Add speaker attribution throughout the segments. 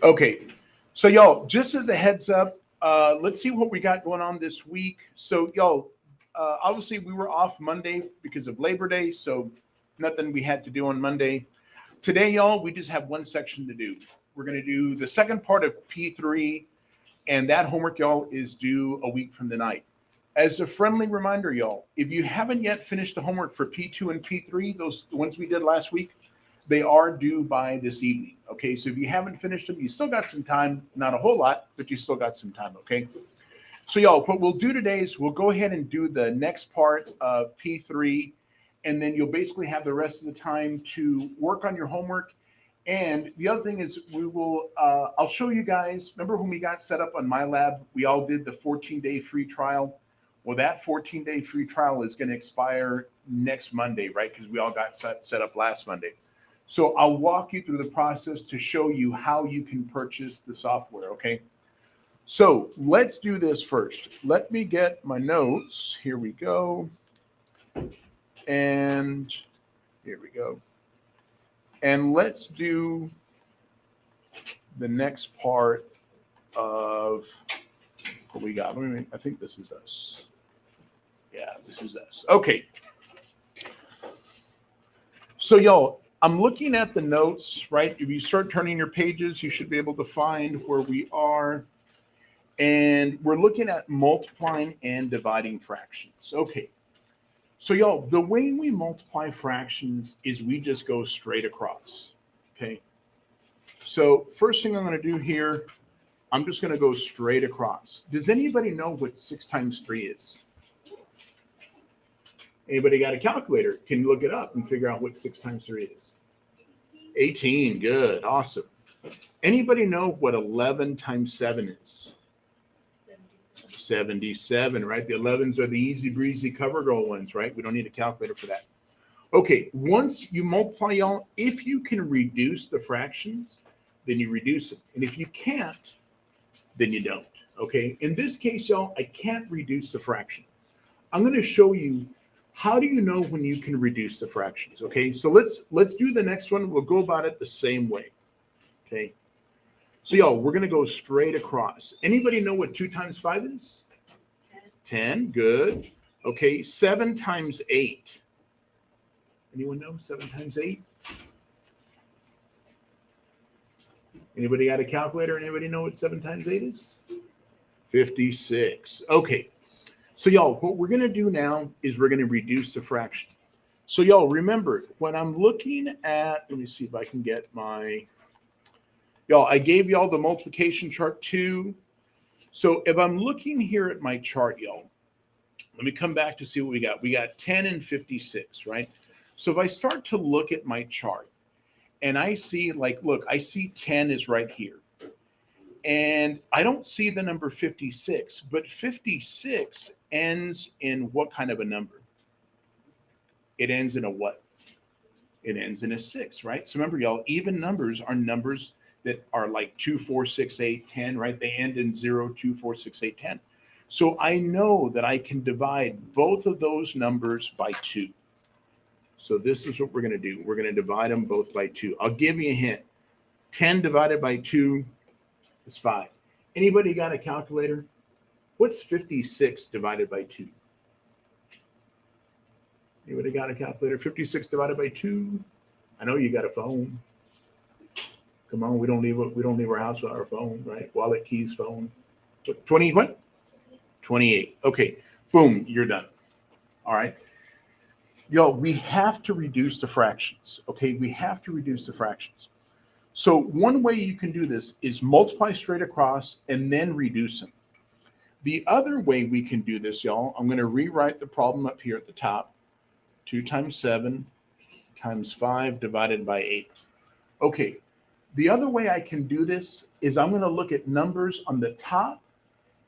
Speaker 1: Okay, so y'all, just as a heads up, let's see what we got going on this week. So y'all, obviously we were off Monday because of Labor Day, so nothing we had to do on Monday. Today, y'all, we just have one section to do. We're gonna do the second part of P3, and that homework, y'all, is due a week from tonight. As a friendly reminder, y'all, if you haven't yet finished the homework for P2 and P3, those the ones we did last week, they are due by this evening. Okay, so if you haven't finished them, you still got some time. Not a whole lot, but you still got some time. Okay, so y'all, what we'll do today is we'll go ahead and do the next part of P3, and then you'll basically have the rest of the time to work on your homework. And the other thing is we will, I'll show you guys, remember when we got set up on MyLab, we all did the 14-day free trial. Well, that 14-day free trial is going to expire next Monday, right? Because we all got set up last Monday. So I'll walk you through the process to show you how you can purchase the software, okay? So let's do this first. Let me get my notes. Here we go. And here we go. And let's do the next part of what we got. I think this is us. Yeah, this is us. Okay. So y'all, I'm looking at the notes, right? If you start turning your pages, you should be able to find where we are. And we're looking at multiplying and dividing fractions. Okay. So y'all, the way we multiply fractions is we just go straight across. Okay. So first thing I'm going to do here, I'm just going to go straight across. Does anybody know what 6 times 3 is? Anybody got a calculator? Can you look it up and figure out what 6 times 3 is? 18. Good. Awesome. Anybody know what 11 times 7 is? 77, right? The 11s are the easy breezy cover girl ones, right? We don't need a calculator for that. Okay, once you multiply, y'all, if you can reduce the fractions, then you reduce them. And if you can't, then you don't. Okay, in this case, y'all, I can't reduce the fraction. I'm going to show you how do you know when you can reduce the fractions. Okay, so let's do the next one. We'll go about it the same way. Okay. So y'all, we're going to go straight across. Anybody know what 2 times 5 is? 10. Good. Okay, 7 times 8. Anyone know 7 times 8? Anybody got a calculator? Anybody know what 7 times 8 is? 56. Okay. So y'all, what we're going to do now is we're going to reduce the fraction. So y'all, remember, when I'm looking at, let me see if I can get my... Y'all, I gave y'all the multiplication chart too. So if I'm looking here at my chart, y'all, let me come back to see what we got. We got 10 and 56, right? So if I start to look at my chart and I see, like, look, I see 10 is right here. And I don't see the number 56, but 56 ends in what kind of a number? It ends in a what? It ends in a 6, right? So remember, y'all, even numbers are numbers that are like 2, 4, 6, 8, 10, right? They end in 0, 2, 4, 6, 8, 10. So I know that I can divide both of those numbers by 2. So this is what we're going to do. We're going to divide them both by 2. I'll give you a hint. 10 divided by 2 is 5. Anybody got a calculator? What's 56 divided by 2? Anybody got a calculator? 56 divided by 2? I know you got a phone. Come on, we don't leave our house without our phone, right? Wallet, keys, phone. 20 what? 28. Okay, boom, you're done. All right. Yo, we have to reduce the fractions. Okay, we have to reduce the fractions. So one way you can do this is multiply straight across and then reduce them. The other way we can do this, y'all, I'm going to rewrite the problem up here at the top. 2 times 7 times 5 divided by 8. Okay. The other way I can do this is I'm going to look at numbers on the top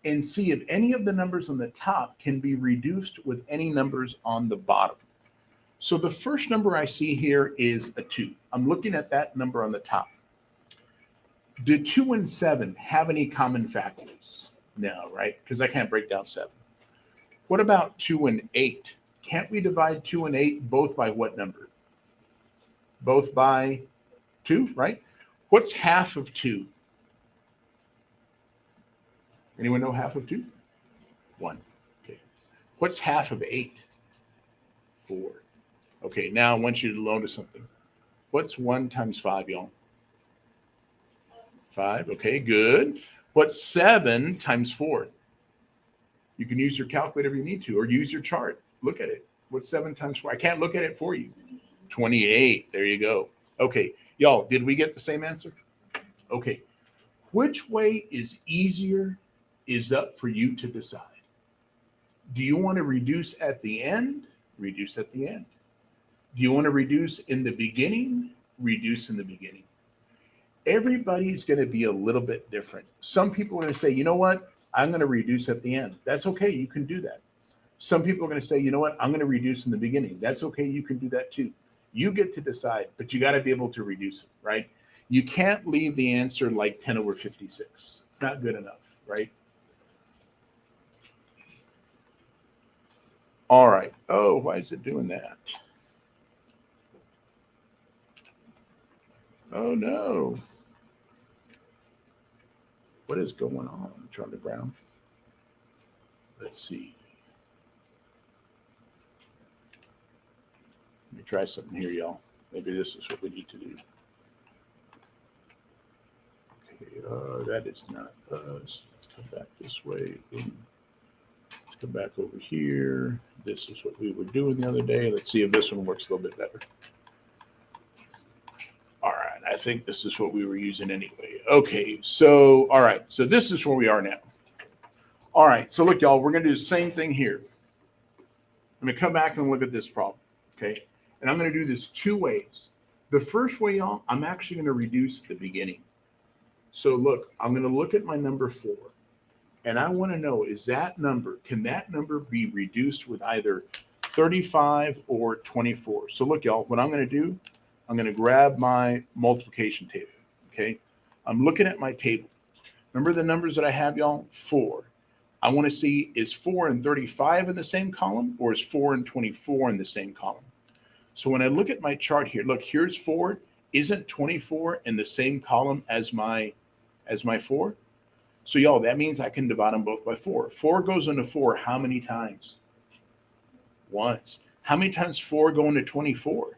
Speaker 1: and see if any of the numbers on the top can be reduced with any numbers on the bottom. So the first number I see here is a 2. I'm looking at that number on the top. Do 2 and 7 have any common factors? No, right? Because I can't break down 7. What about 2 and 8? Can't we divide 2 and 8 both by what number? Both by 2, right? What's half of 2? Anyone know half of 2? 1. Okay. What's half of 8? 4. Okay, now I want you to notice something. What's 1 times 5, y'all? 5. Okay, good. What's 7 times 4? You can use your calculator if you need to, or use your chart. Look at it. What's 7 times 4? I can't look at it for you. 28. There you go. Okay, y'all, did we get the same answer? Okay. Which way is easier is up for you to decide. Do you want to reduce at the end? Reduce at the end. Do you want to reduce in the beginning? Reduce in the beginning. Everybody's going to be a little bit different. Some people are going to say, you know what? I'm going to reduce at the end. That's okay. You can do that. Some people are going to say, you know what? I'm going to reduce in the beginning. That's okay. You can do that too. You get to decide, but you got to be able to reduce it, right? You can't leave the answer like 10 over 56. It's not good enough, right? All right. Oh, why is it doing that? Oh, no. What is going on, Charlie Brown? Let's see. Let me try something here, y'all. Maybe this is what we need to do. Okay, that is not us. Let's come back this way. Let's come back over here. This is what we were doing the other day. Let's see if this one works a little bit better. All right, I think this is what we were using anyway. Okay, so, all right, so this is where we are now. All right, so look, y'all, we're going to do the same thing here. I'm going to come back and look at this problem, okay? And I'm going to do this 2 ways. The first way, y'all, I'm actually going to reduce at the beginning. So look, I'm going to look at my number 4. And I want to know, can that number be reduced with either 35 or 24? So look, y'all, what I'm going to do, I'm going to grab my multiplication table, okay? I'm looking at my table. Remember the numbers that I have, y'all? 4. I want to see, is 4 and 35 in the same column, or is 4 and 24 in the same column? So when I look at my chart here, look, here's 4. Isn't 24 in the same column as my 4? So y'all, that means I can divide them both by 4. 4 goes into 4 how many times? Once. How many times 4 go into 24?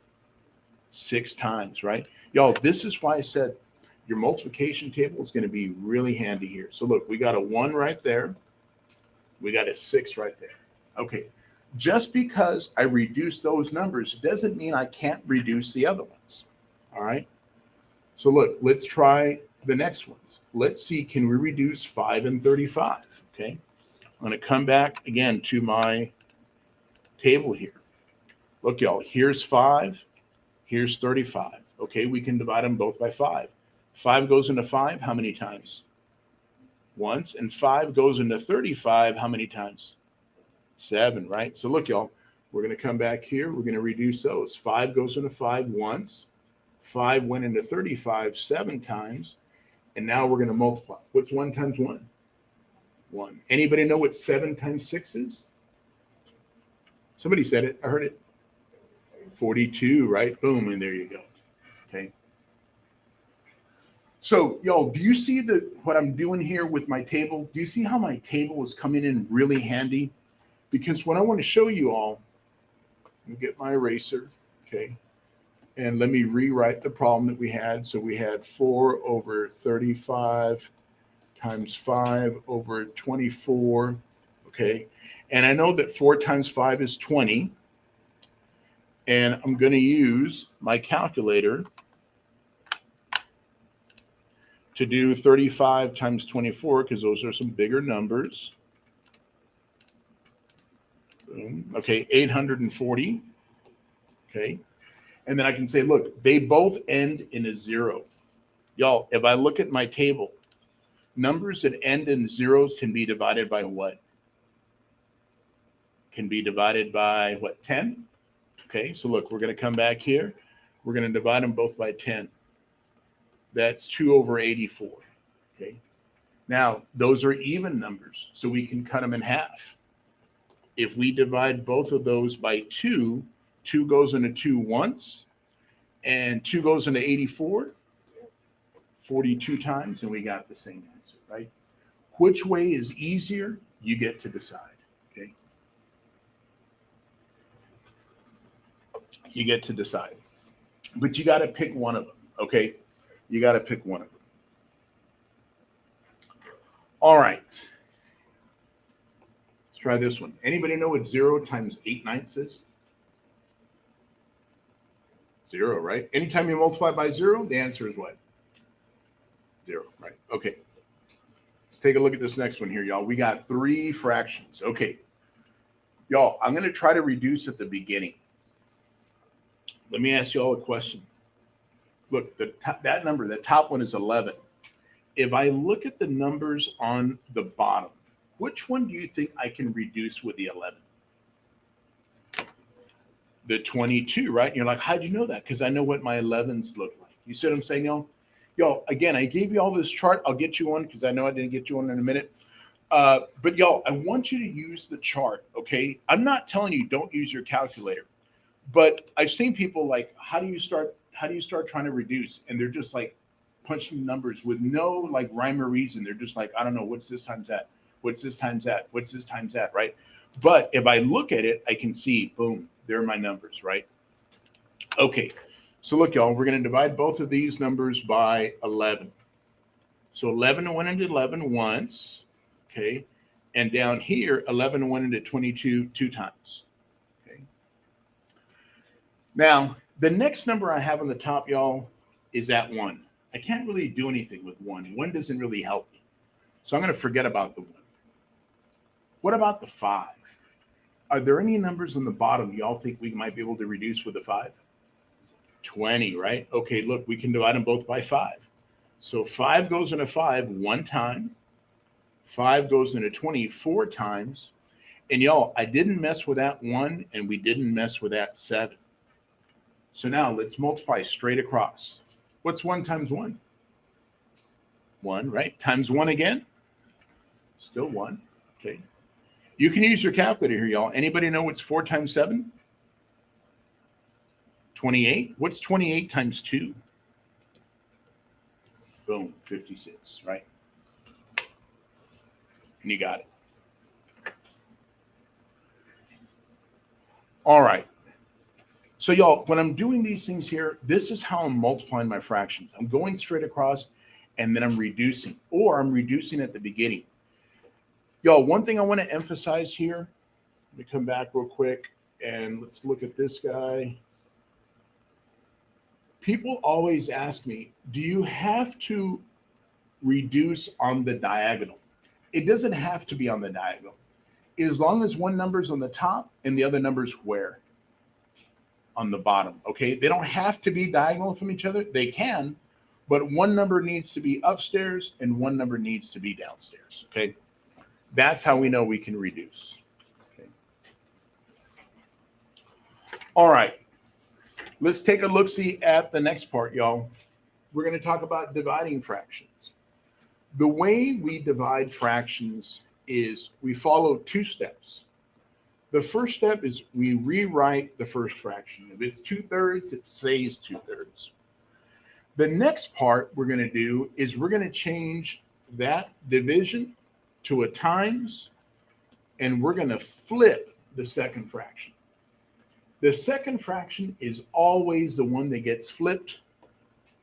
Speaker 1: 6 times, right? Y'all, this is why I said your multiplication table is going to be really handy here. So look, we got a 1 right there. We got a 6 right there. Okay. Just because I reduce those numbers doesn't mean I can't reduce the other ones. All right. So look, let's try the next ones. Let's see, can we reduce 5 and 35? Okay. I'm going to come back again to my table here. Look, y'all, here's 5. Here's 35. Okay, we can divide them both by 5. 5 goes into 5 how many times? Once. And 5 goes into 35 how many times? 7, right? So look, y'all, we're going to come back here. We're going to reduce those. 5 goes into 5 once. 5 went into 35 7 times. And now we're going to multiply. What's 1 times 1? 1. Anybody know what 7 times 6 is? Somebody said it. I heard it. 42, right? Boom, and there you go. Okay. So, y'all, do you see what I'm doing here with my table? Do you see how my table is coming in really handy? Because what I want to show you all, let me get my eraser, okay, and let me rewrite the problem that we had. So we had 4 over 35 times 5 over 24, okay? And I know that 4 times 5 is 20. And I'm going to use my calculator to do 35 times 24 because those are some bigger numbers. Boom. Okay, 840. Okay. And then I can say, look, they both end in a 0. Y'all, if I look at my table, numbers that end in zeros can be divided by what? Can be divided by what, 10? Okay, so look, we're going to come back here. We're going to divide them both by 10. That's 2 over 84. Okay. Now, those are even numbers, so we can cut them in half. If we divide both of those by 2, 2 goes into 2 once, and 2 goes into 84, 42 times, and we got the same answer, right? Which way is easier? You get to decide. Okay. You get to decide. But you got to pick one of them. Okay. You got to pick one of them. All right. Let's try this one. Anybody know what 0 times 8/9 is? 0, right? Anytime you multiply by 0, the answer is what? 0, right? Okay. Let's take a look at this next one here, y'all. We got 3 fractions. Okay. Y'all, I'm going to try to reduce at the beginning. Let me ask you all a question. Look, that number, the top one is 11. If I look at the numbers on the bottom, which one do you think I can reduce with the 11? The 22, right? And you're like, how'd you know that? Because I know what my 11s look like. You see what I'm saying, y'all? Y'all, again, I gave you all this chart. I'll get you one because I know I didn't get you one in a minute. But y'all, I want you to use the chart, okay? I'm not telling you don't use your calculator, but I've seen people like, how do you start trying to reduce? And they're just like punching numbers with no like rhyme or reason. They're just like, I don't know, what's this times that? What's this times that? What's this times that, right? But if I look at it, I can see, boom, there are my numbers, right? Okay, so look, y'all, we're going to divide both of these numbers by 11. So 11 went into 11 once, okay? And down here, 11 went into 22 2 times, okay? Now, the next number I have on the top, y'all, is that 1. I can't really do anything with 1. 1 doesn't really help me. So I'm going to forget about the 1. What about the 5? Are there any numbers on the bottom y'all think we might be able to reduce with a 5? 20, right? Okay, look, we can divide them both by 5. So 5 goes into 5 1 time. 5 goes into 24 times. And y'all, I didn't mess with that 1, and we didn't mess with that 7. So now let's multiply straight across. What's 1 times 1? 1, right? Times 1 again? Still 1, okay. You can use your calculator here, y'all. Anybody know what's 4 times 7? 28. What's 28 times 2? Boom, 56, right? And you got it. All right. So y'all, when I'm doing these things here, this is how I'm multiplying my fractions. I'm going straight across and then I'm reducing, or I'm reducing at the beginning. Y'all, one thing I want to emphasize here, let me come back real quick and let's look at this guy. People always ask me, do you have to reduce on the diagonal? It doesn't have to be on the diagonal. As long as one number's on the top and the other number's where? On the bottom, okay? They don't have to be diagonal from each other. They can, but one number needs to be upstairs and one number needs to be downstairs, okay? That's how we know we can reduce. Okay. All right. Let's take a look-see at the next part, y'all. We're going to talk about dividing fractions. The way we divide fractions is we follow 2 steps. The first step is we rewrite the first fraction. If it's 2/3, it stays 2/3. The next part we're going to do is we're going to change that division to a times, and we're going to flip the second fraction. The second fraction is always the one that gets flipped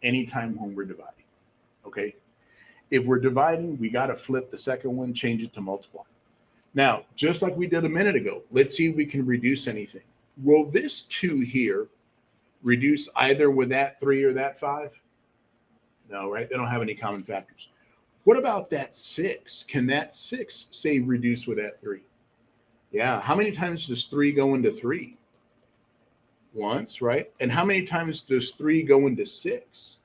Speaker 1: anytime when we're dividing, okay? If we're dividing, we got to flip the second one, change it to multiply. Now, just like we did a minute ago, let's see if we can reduce anything. Will this 2 here reduce either with that 3 or that 5? No, right? They don't have any common factors. What about that 6? Can that 6 say reduce with that 3? Yeah. How many times does 3 go into 3? Once, right? And how many times does 3 go into 6?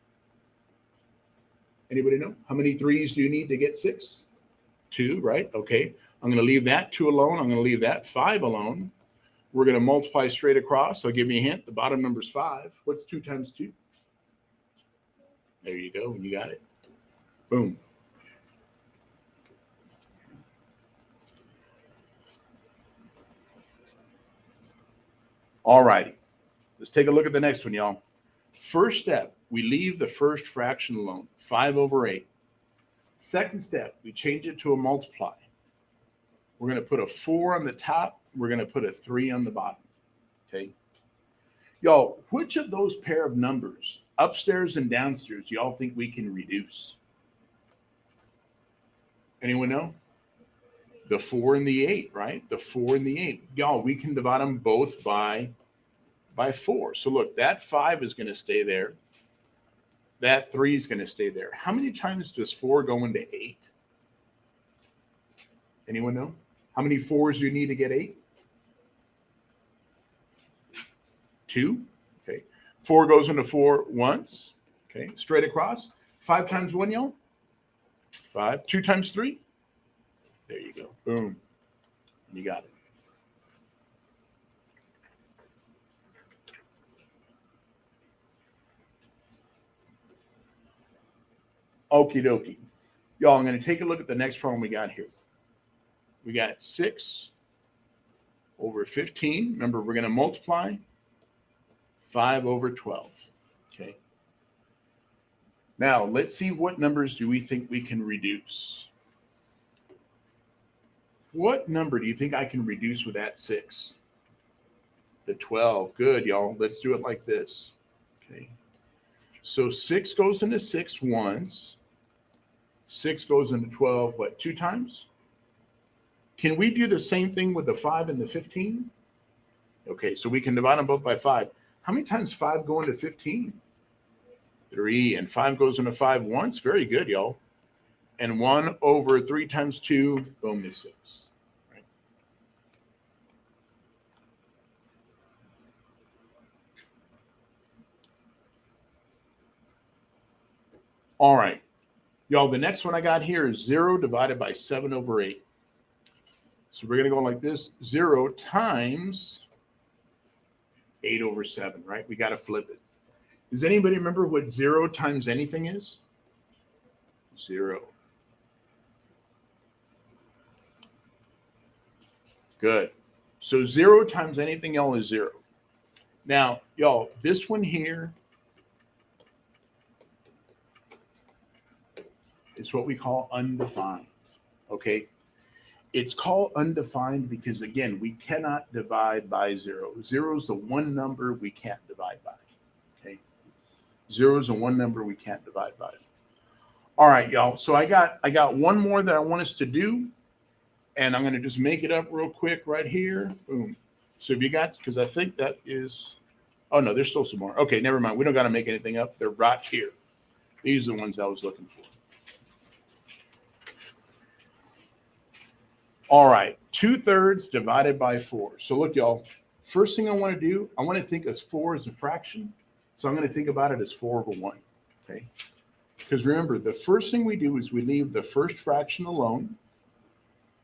Speaker 1: Anybody know? How many 3s do you need to get 6? 2, right? Okay. I'm going to leave that 2 alone. I'm going to leave that 5 alone. We're going to multiply straight across. I'll give you a hint. The bottom number is 5. What's 2 times 2? There you go. You got it. Boom. All righty. Let's take a look at the next one, y'all. First step, we leave the first fraction alone, 5/8. Second step, we change it to a multiply. We're going to put a 4 on the top. We're going to put a 3 on the bottom. Okay. Y'all, which of those pair of numbers, upstairs and downstairs, y'all think we can reduce? Anyone know? The 4 and the 8, right? The 4 and the 8. Y'all, we can divide them both by 4. So look, that 5 is going to stay there. That 3 is going to stay there. How many times does 4 go into 8? Anyone know? How many 4s do you need to get 8? 2. Okay. 4 goes into 4 once. Okay. Straight across. 5 times 1, y'all? 5. 2 times 3? There you go. Boom. You got it. Okie dokie. Y'all, I'm going to take a look at the next problem we got here. We got 6 over 15. Remember, we're going to multiply 5 over 12. Okay. Now, let's see what numbers do we think we can reduce. What number do you think I can reduce with that 6? The 12. Good, y'all. Let's do it like this. Okay. So 6 goes into 6 once. 6 goes into 12, what, 2 times? Can we do the same thing with the 5 and the 15? Okay, so we can divide them both by 5. How many times 5 go into 15? 3, and 5 goes into 5 once. Very good, y'all. And 1 over 3 times 2, boom, is 6. Right? All right. Y'all, the next one I got here is 0 divided by 7 over 8. So we're going to go like this. 0 times 8 over 7, right? We got to flip it. Does anybody remember what 0 times anything is? 0. Good. So 0 times anything, y'all, is 0. Now, y'all, this one here is what we call undefined. Okay. It's called undefined because, again, we cannot divide by 0. 0 is the one number we can't divide by. Okay. 0 is the one number we can't divide by. All right, y'all. So I got one more that I want us to do. And I'm going to just make it up real quick right here. Boom. So if you got, because I think that is, oh no, there's still some more. Okay, never mind. We don't got to make anything up. They're right here. These are the ones I was looking for. All right, 2/3 divided by 4. So look, y'all, first thing I want to do, I want to think as 4 as a fraction. So I'm going to think about it as 4 over 1. Okay. Because remember, the first thing we do is we leave the first fraction alone.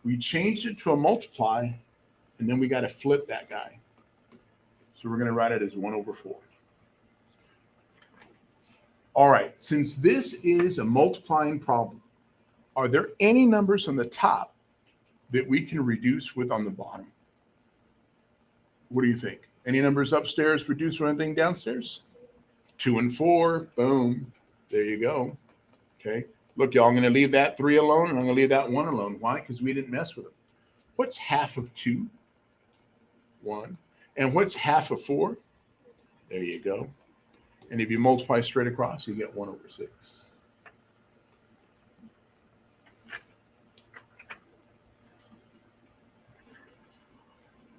Speaker 1: We changed it to a multiply, and then we got to flip that guy. So we're going to write it as 1 over 4. All right, since this is a multiplying problem, are there any numbers on the top that we can reduce with on the bottom? What do you think? Any numbers upstairs reduce with anything downstairs? 2 and 4, boom, there you go. Okay. Look, y'all, I'm going to leave that 3 alone, and I'm going to leave that 1 alone. Why? Because we didn't mess with them. What's half of 2? 1. And what's half of 4? There you go. And if you multiply straight across, you get 1 over 6.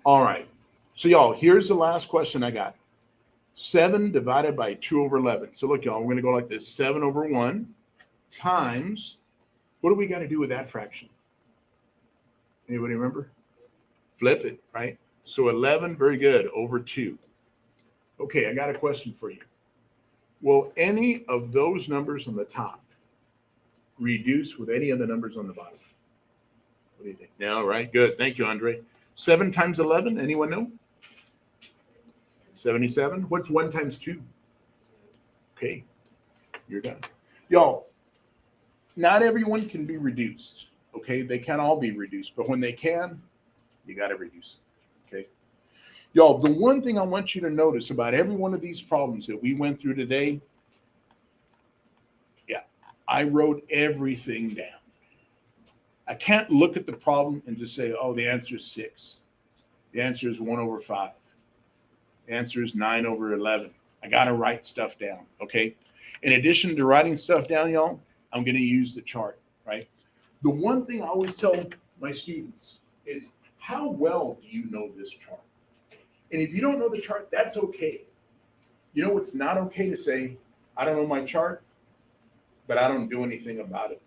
Speaker 1: All right. So, y'all, here's the last question I got. 7 divided by 2 over 11. So, look, y'all, we're going to go like this. 7 over 1 times, what do we got to do with that fraction? Anybody remember? Flip it, right? So 11, very good, over 2. Okay, I got a question for you. Will any of those numbers on the top reduce with any of the numbers on the bottom? What do you think? No, right? Good. Thank you, Andre. 7 times 11, anyone know? 77. What's 1 times 2? Okay, you're done. Y'all, not everyone can be reduced, okay? They can't all be reduced, but when they can, you got to reduce it, okay? Y'all, the one thing I want you to notice about every one of these problems that we went through today, yeah, I wrote everything down. I can't look at the problem and just say, oh, the answer is 6. The answer is 1/5. The answer is 9/11. I got to write stuff down, okay? In addition to writing stuff down, y'all, I'm going to use the chart, right? The one thing I always tell my students is, how well do you know this chart? And if you don't know the chart, that's okay. You know what's not okay to say, I don't know my chart, but I don't do anything about it,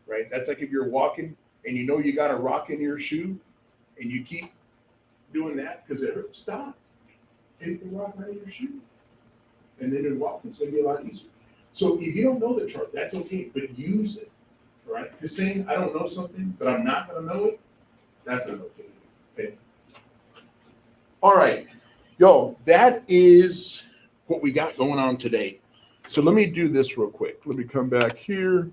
Speaker 1: right? That's like if you're walking and you know you got a rock in your shoe and you keep doing that because it hurts. Stop. Take the rock out of your shoe. And then in walking, it's going to be a lot easier. So if you don't know the chart, that's okay, but use it, right? Because saying I don't know something, but I'm not going to know it, that's not okay. Okay. All right, yo, that is what we got going on today. So let me do this real quick. Let me come back here.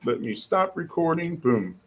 Speaker 1: Let me stop recording. Boom.